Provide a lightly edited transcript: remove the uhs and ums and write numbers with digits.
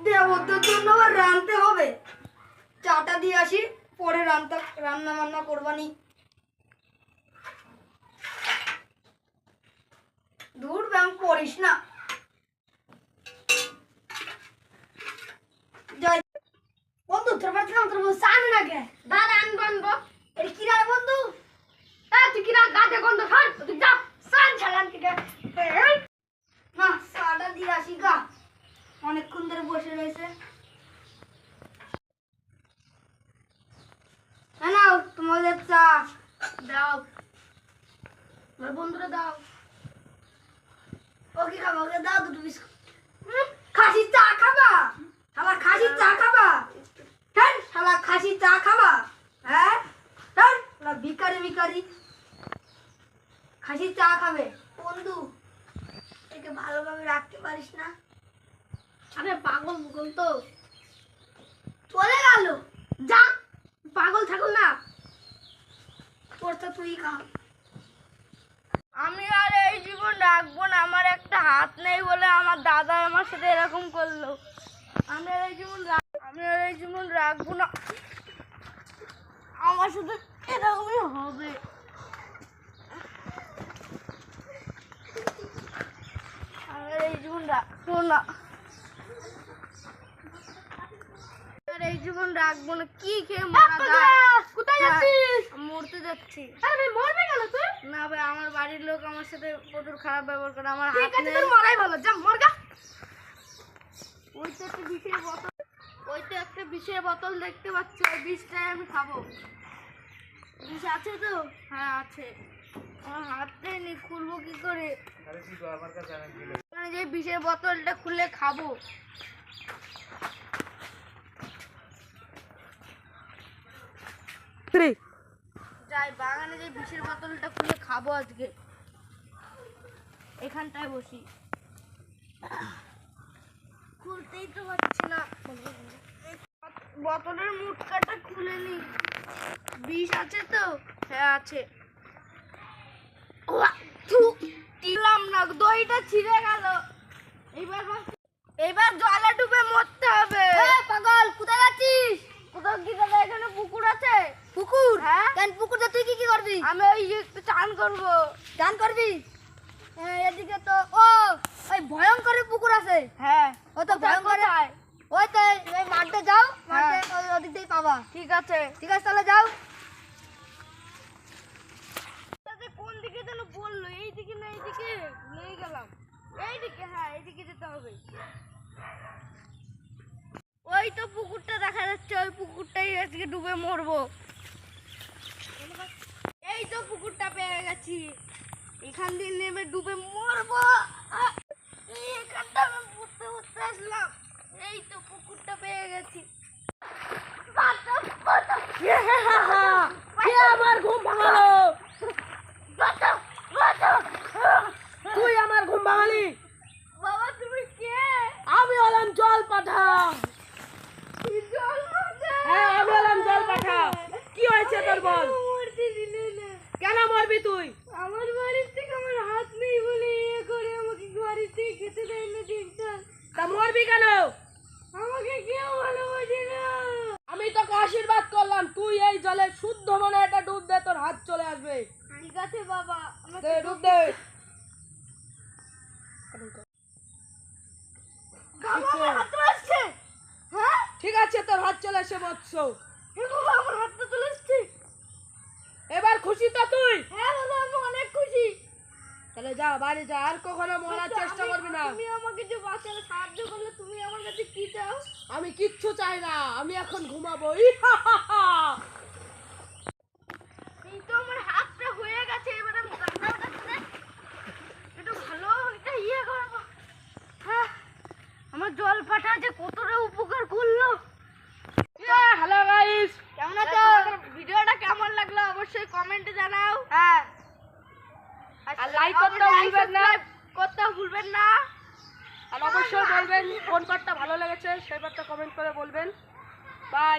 দেবতার জন্য আবার রাঁধতে হবে। চাটা দিয়ে আসি, পরে রান্না বান্না করবানি। দূর ব্যায়াম করিস না। জয় বন্ধু, তোর বাড়িতে তোর বউ চা আনে না কে? দাদা আনবো আনবো। এটা কি রে বন্ধু? তুই কিনা গাছে গন্ধ খান, তুই যা সান ছাড়ান থেকে। না, চাটা দিয়ে আসি গা, অনেকক্ষণ ধরে বসে রয়েছে। নাও তোমাদের চা। দাও, আমার বন্ধুরা দাও। ওকে খাবা, ওকে দাও দুটো বিস্কুট। খাসির চা খাবা? শালা খাসির চা খাবা? হ্যাঁ শালা খাসির চা খাবা? হ্যাঁ শালা ভিখারি ভিখারি খাসির চা খাবে। বন্ধু, একে ভালোভাবে রাখতে পারিস না? আরে পাগল মুগল তো চলে গেল। যা, পাগল থাকুন না। তোরটা তুই খা। আমি আর এই জীবন রাখবো না। আমার একটা হাত নেই বলে আমার দাদা আমার সাথে এরকম করলো। আমি আর এই জীবন রাখবো না। আমার সাথে এরকমই হবে। আমি আর এই জীবন রাখবো না। এই জীবন রাখবো না। কি খেয়ে মারা যায়? কোথায় যাচ্ছিস? মরতে যাচ্ছি। আরে ভাই, মরবে কেন তুই? না ভাই, আমার বাড়ির লোক আমার সাথে প্রচুর খারাপ ব্যবহার করে। আমার হাত নেই। তোর মরাই ভালো, যা মর গা। ওই তো একটা বিষের বোতল দেখতে পাচ্ছ, ওই বিষটাই আমি খাবো। বিষ আছে তো? হ্যাঁ আছে। আমার হাতে নেই, খুলবো কি করে? যে বিষের বোতলটা খুলে খাবো। যাই বাগানে যে বিষের বোতলটা খুলে খাবো আজকে। এখানটায় বসি, খুলতেই তো পারছি না। বোতলের মুটকাটা খুলে নি। বিষ আছে তো? হ্যাঁ আছে। দিলাম না, দইটা ছিঁড়ে গেল। এইবার জলে ডুবে মরতে হবে। পাগল, কোথায় যাচ্ছিস? কোথাও কি দাদা? এখানে পুকুর আছে। পুকুর? হ্যাঁ। কেন পুকুরে তুই কি করবি? আমি ওই একটু চান করবো। গান করবি? হ্যাঁ, এদিকে তো ওই ভয়ঙ্কর পুকুর আছে। হ্যাঁ। ওই তো ভয়ঙ্কর। ওই তো এই মাঠে যাও, মাঠে ওদিক দিয়ে পাবা। ঠিক আছে। ঠিক আছে, তাহলে যাও। কোন দিকে যেন বললো? এইদিকে না এইদিকে? ভুলেই গেলাম। এইদিকে, হ্যাঁ এইদিকে যেতে হবে। ওই তো পুকুরটা দেখা যাচ্ছে, ওই পুকুরটাই আজকে ডুবে মরবো। এই তো পুকুরটা পেয়ে গেছি, এখান দিয়ে নেমে ডুবে মরবো। এখানটা আমি পড়তে আসলাম। এই তো পুকুরটা পেয়ে গেছি। আমার ঘুম ভাঙালো। তুই আমার ঘুম ভাঙালি। বাবা তুমি কে? আমি হলাম জল পাঠা। জল পাঠা? হ্যাঁ, আমি হলাম জল পাঠা। কি হয়েছে তোর বল? মরতে দিলে না। কেন মরবি তুই? আমার বাড়ির থেকে আমার হাত নেই বলে ইয়ে করে আমাকে বাড়ির থেকে খেতে দেয় না ঠিকঠাক। তা মরবি কেন? আমাকে কেউ ভালোবাসে না। আমি তোকে আশীর্বাদ করলাম, তুই এই জলে শুদ্ধ মনে একটা ডুব দে, তোর হাত চলে আসবে। ঠিক আছে বাবা, দে, ডুব দে। আমার হাত চলে আসছে। হ্যাঁ ঠিক আছে, তোর হাত চলে এসে বৎস। বাবা, আমার হাতটা চলে আসছে। এবার খুশি তো তুই? হ্যাঁ বাবা, আমি অনেক খুশি। তাহলে যা, বাড়ি যা, আর কখনো মরার চেষ্টা করবি না। তুমি আমাকে যে বাঁচাতে সাহায্য করলে, তুমি আমার কাছে কি চাও? আমি কিচ্ছু চাই না, আমি এখন ঘুমাবো। এই তো আমার হাতটা হয়ে গেছে, এবার আমি গানটা ওঠাচ্ছি। একটু ভালো এটা ইয়ে করবো। হ্যাঁ, আমার জল পাঠা যে কতটা উপকার করলো। হ্যালো গাইস, কেমন আছো? ভিডিওটা কেমন লাগলো অবশ্যই কমেন্টে জানাও। হ্যাঁ, আর লাইক করতে ভুলবেন না। করতে ভুলবেন না। আর অবশ্যই বলবেন কোন পার্টটা ভালো লেগেছে, সেই পার্টটা কমেন্ট করে বলবেন। বাই।